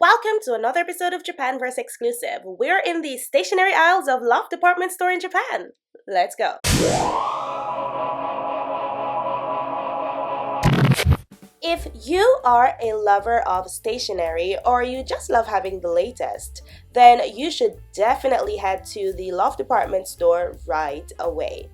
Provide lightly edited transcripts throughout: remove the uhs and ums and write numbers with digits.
Welcome to another episode of Japanverse exclusive. We're in the stationery aisles of Loft Department Store in Japan. Let's go. If you are a lover of stationery or you just love having the latest, then you should definitely head to the Loft Department Store right away.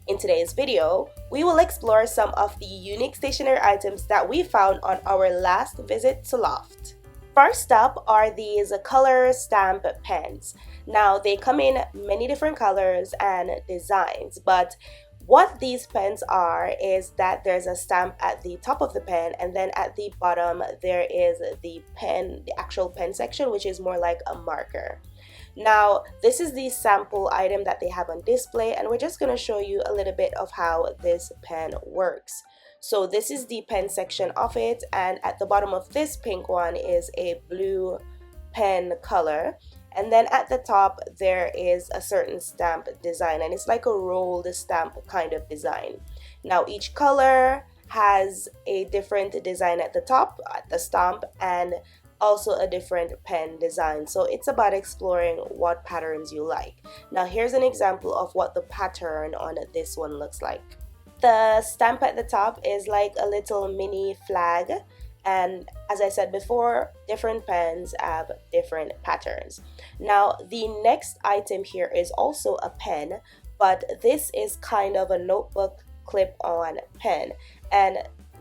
In today's video, we will explore some of the unique stationery items that we found on our last visit to Loft. First up are these color stamp pens. Now, they come in many different colors and designs, but what these pens are is that there's a stamp at the top of the pen, and then at the bottom there is the actual pen section, which is more like a marker. Now, this is the sample item that they have on display, and we're just going to show you a little bit of how this pen works. So this is the pen section of it, and at the bottom of this pink one is a blue pen color, and then at the top there is a certain stamp design, and it's like a rolled stamp kind of design. Now each color has a different design at the top, at the stamp, and also a different pen design. So it's about exploring what patterns you like. Now here's an example of what the pattern on this one looks like. The stamp at the top is like a little mini flag, and as I said before, different pens have different patterns. Now the next item here is also a pen, but this is kind of a notebook clip-on pen, and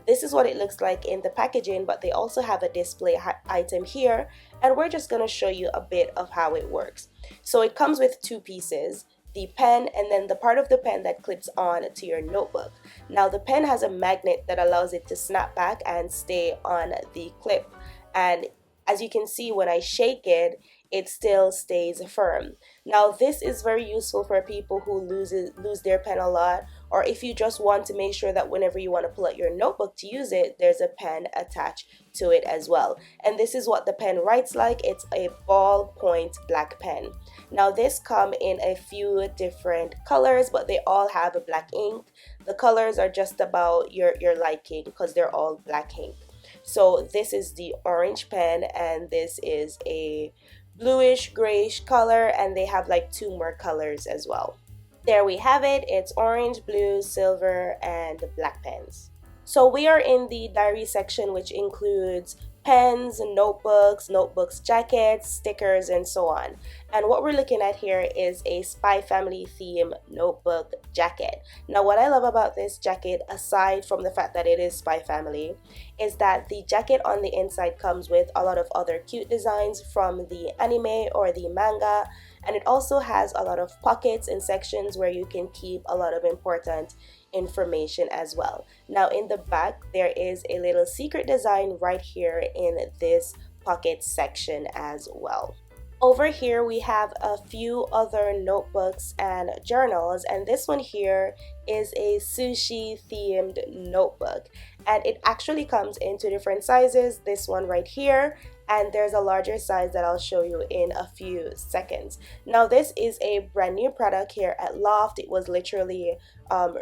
this is what it looks like in the packaging, but they also have a display item here, and we're just going to show you a bit of how it works. So it comes with two pieces, the pen and then the part of the pen that clips on to your notebook. Now the pen has a magnet that allows it to snap back and stay on the clip, and as you can see, when I shake it, it still stays firm. Now this is very useful for people who lose their pen a lot, or if you just want to make sure that whenever you want to pull out your notebook to use it, there's a pen attached to it as well. And this is what the pen writes like. It's a ballpoint black pen. Now this come in a few different colors, but they all have a black ink. The colors are just about your liking because they're all black ink. So this is the orange pen, and this is a bluish grayish color, and they have like two more colors as well. There we have it. It's orange, blue, silver, and black pens. So we are in the diary section, which includes pens, notebooks, jackets, stickers, and so on. And what we're looking at here is a Spy Family theme notebook jacket. Now what I love about this jacket, aside from the fact that it is Spy Family, is that the jacket on the inside comes with a lot of other cute designs from the anime or the manga, and it also has a lot of pockets and sections where you can keep a lot of important information as well. Now in the back there is a little secret design right here in this pocket section as well. Over here we have a few other notebooks and journals, and this one here is a sushi themed notebook, and it actually comes in two different sizes, this one right here, and there's a larger size that I'll show you in a few seconds. Now this is a brand new product here at Loft. It was literally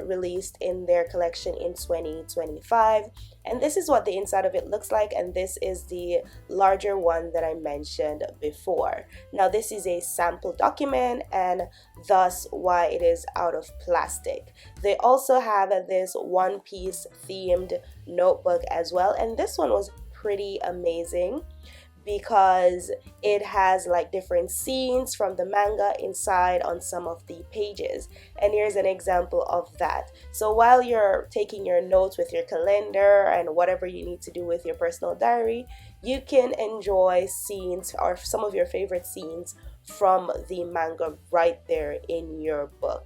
released in their collection in 2025, and this is what the inside of it looks like, and this is the larger one that I mentioned before. Now this is a sample document, and thus why it is out of plastic. They also have this One Piece themed notebook as well, and this one was pretty amazing because it has like different scenes from the manga inside on some of the pages, and here's an example of that. So while you're taking your notes with your calendar and whatever you need to do with your personal diary, you can enjoy scenes or some of your favorite scenes from the manga right there in your book.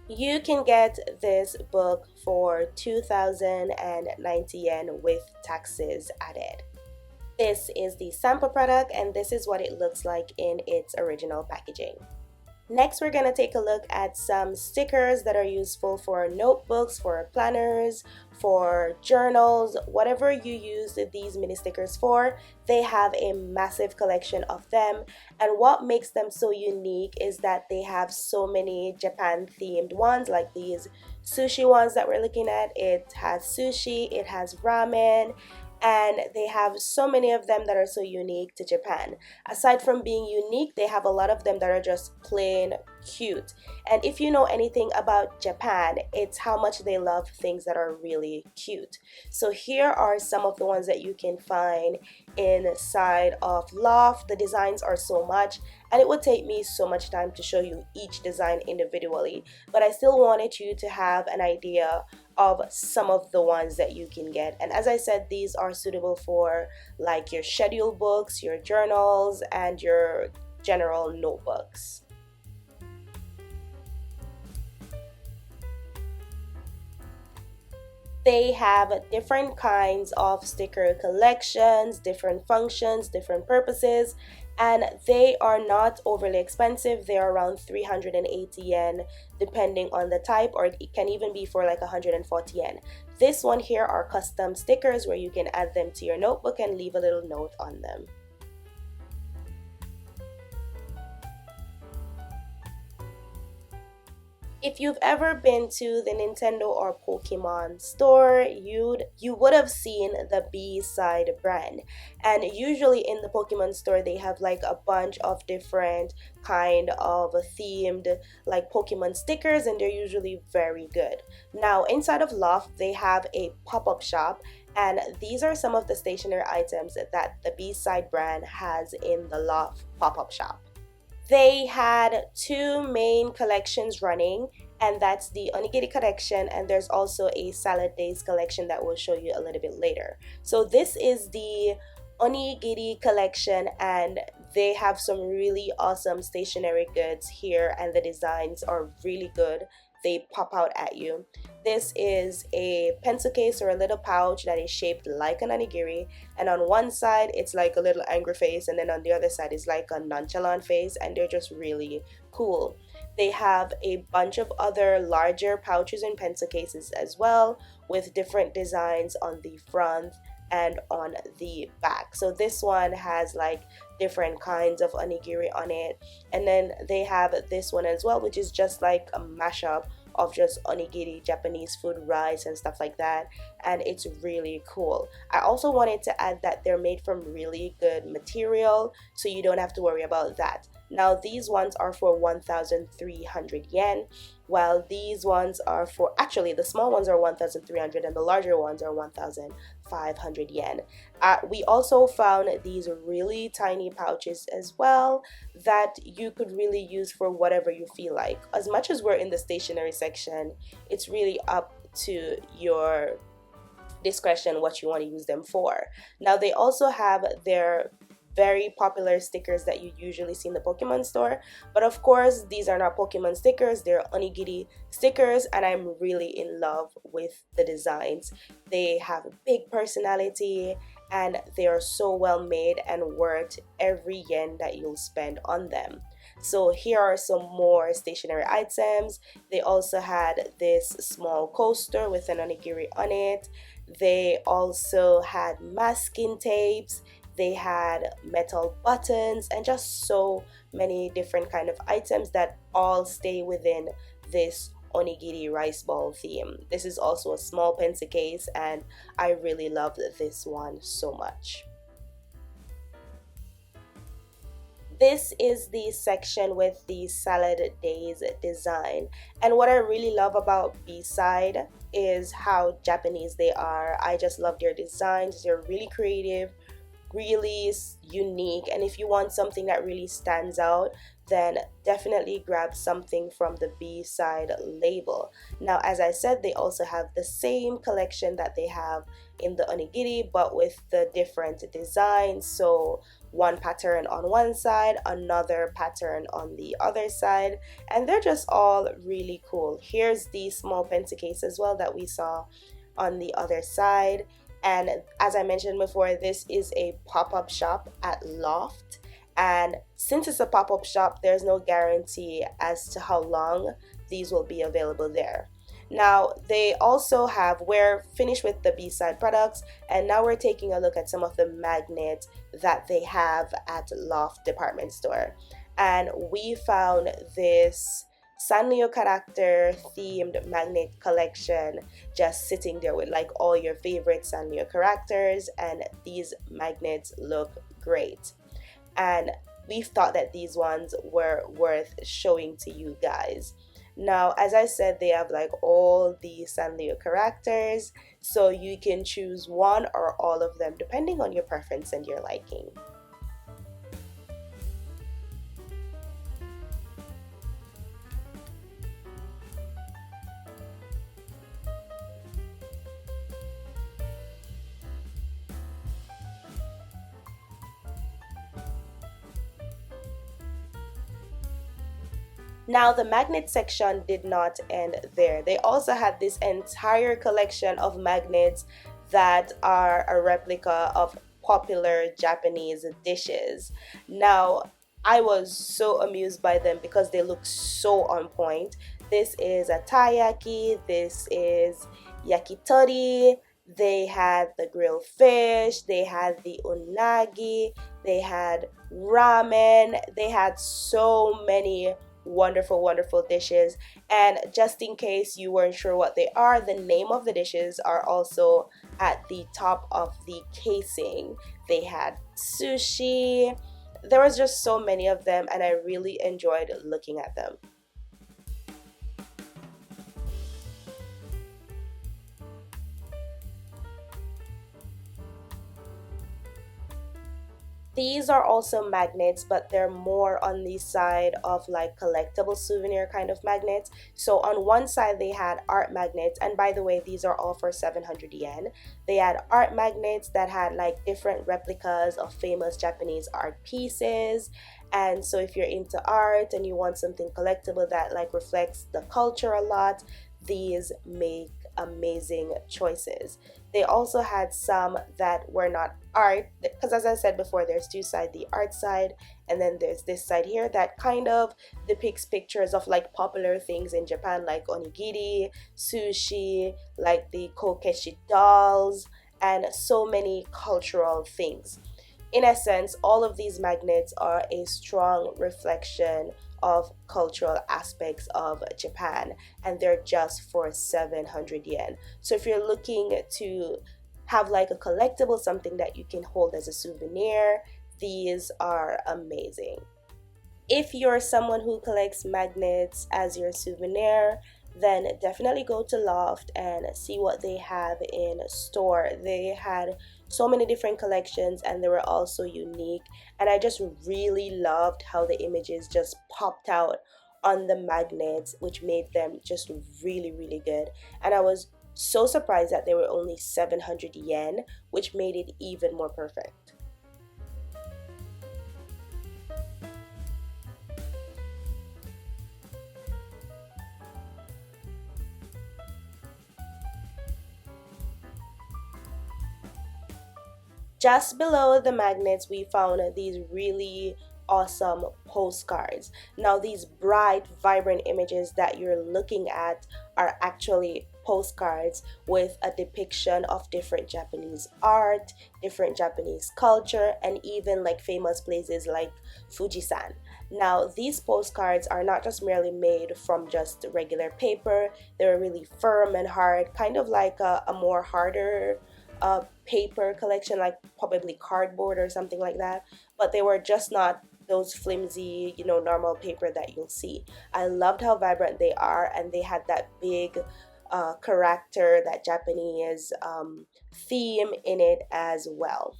You can get this book for 2,090 yen with taxes added. This is the sample product, and this is what it looks like in its original packaging. Next, we're going to take a look at some stickers that are useful for notebooks, for planners, for journals, whatever you use these mini stickers for. They have a massive collection of them, and what makes them so unique is that they have so many Japan themed ones, like these sushi ones that we're looking at. It has sushi, it has ramen, and they have so many of them that are so unique to Japan. Aside from being unique, they have a lot of them that are just plain cute. And if you know anything about Japan, it's how much they love things that are really cute. So here are some of the ones that you can find inside of Loft. The designs are so much, and it would take me so much time to show you each design individually, but I still wanted you to have an idea of some of the ones that you can get. And as I said, these are suitable for like your schedule books, your journals, and your general notebooks. They have different kinds of sticker collections, different functions, different purposes, and they are not overly expensive. They're around 380 yen depending on the type, or it can even be for like 140 yen. This one here are custom stickers where you can add them to your notebook and leave a little note on them. If you've ever been to the Nintendo or Pokemon store, you would have seen the B-side brand. And usually in the Pokemon store, they have like a bunch of different kind of themed like Pokemon stickers, and they're usually very good. Now inside of Loft, they have a pop-up shop, and these are some of the stationery items that the B-side brand has in the Loft pop-up shop. They had two main collections running, and that's the onigiri collection, and there's also a salad days collection that we'll show you a little bit later. So this is the onigiri collection, and they have some really awesome stationery goods here, and the designs are really good. They pop out at you. This is a pencil case or a little pouch that is shaped like an onigiri, and on one side it's like a little angry face, and then on the other side is like a nonchalant face, and they're just really cool. They have a bunch of other larger pouches and pencil cases as well, with different designs on the front and on the back. So this one has like different kinds of onigiri on it, and then they have this one as well, which is just like a mashup of just onigiri, Japanese food, rice, and stuff like that, and it's really cool. I also wanted to add that they're made from really good material, so you don't have to worry about that. Now these ones are for 1,300 yen, while these ones are for, actually the small ones are 1,300 and the larger ones are 1,500 yen. We also found these really tiny pouches as well that you could really use for whatever you feel like. As much as we're in the stationery section, it's really up to your discretion what you want to use them for. Now they also have their very popular stickers that you usually see in the Pokemon store, but of course these are not Pokemon stickers, they're onigiri stickers, and I'm really in love with the designs. They have a big personality, and they are so well made and worth every yen that you'll spend on them. So here are some more stationery items. They also had this small coaster with an onigiri on it. They also had masking tapes. They had metal buttons and just so many different kind of items that all stay within this onigiri rice ball theme. This is also a small pencil case, and I really loved this one so much. This is the section with the salad days design, and what I really love about B-side is how Japanese they are. I just love their designs. They're really creative, really unique, and if you want something that really stands out, then definitely grab something from the B-side label. Now as I said, they also have the same collection that they have in the onigiri, but with the different designs. So one pattern on one side, another pattern on the other side, and they're just all really cool. Here's the small pencil case as well that we saw on the other side. And as I mentioned before, this is a pop-up shop at Loft. And since it's a pop-up shop, there's no guarantee as to how long these will be available there. Now, they also have, we're finished with the B-side products, and now we're taking a look at some of the magnets that they have at Loft Department Store. And we found this Sanrio character themed magnet collection, just sitting there with like all your favorite Sanrio characters, and these magnets look great. And we thought that these ones were worth showing to you guys. Now, as I said, they have like all the Sanrio characters, so you can choose one or all of them depending on your preference and your liking. Now, the magnet section did not end there. They also had this entire collection of magnets that are a replica of popular Japanese dishes. Now, I was so amused by them because they look so on point. This is a taiyaki, this is yakitori. They had the grilled fish, they had the unagi, they had ramen, they had so many wonderful dishes. And just in case you weren't sure what they are, the name of the dishes are also at the top of the casing. They had sushi. There was just so many of them, and I really enjoyed looking at them. These are also magnets, but they're more on the side of like collectible souvenir kind of magnets. So on one side they had art magnets, and by the way, these are all for 700 yen. They had art magnets that had like different replicas of famous Japanese art pieces. And so if you're into art and you want something collectible that like reflects the culture a lot, these make amazing choices. They also had some that were not art, because as I said before, there's two sides, the art side and then there's this side here that kind of depicts pictures of like popular things in Japan, like onigiri, sushi, like the kokeshi dolls, and so many cultural things. In essence, all of these magnets are a strong reflection of cultural aspects of Japan, and they're just for 700 yen. So if you're looking to have like a collectible, something that you can hold as a souvenir, these are amazing. If you're someone who collects magnets as your souvenir, then definitely go to Loft and see what they have in store. They had so many different collections and they were all so unique, and I just really loved how the images just popped out on the magnets, which made them just really good. And I was so surprised that they were only 700 yen, which made it even more perfect. Just below the magnets, we found these really awesome postcards. Now, these bright, vibrant images that you're looking at are actually postcards with a depiction of different Japanese art, different Japanese culture, and even like famous places like Fujisan. Now, these postcards are not just merely made from just regular paper, they're really firm and hard, kind of like a more harder paper collection, like probably cardboard or something like that, but they were just not those flimsy, normal paper that you'll see. I loved how vibrant they are, and they had that big character, that Japanese theme in it as well.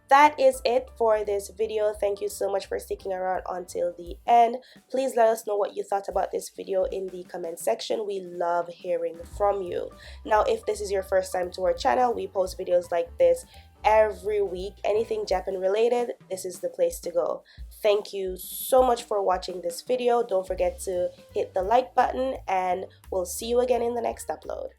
That is it for this video. Thank you so much for sticking around until the end. Please let us know what you thought about this video in the comment section. We love hearing from you. Now, if this is your first time to our channel, we post videos like this every week. Anything Japan related, this is the place to go. Thank you so much for watching this video. Don't forget to hit the like button, and we'll see you again in the next upload.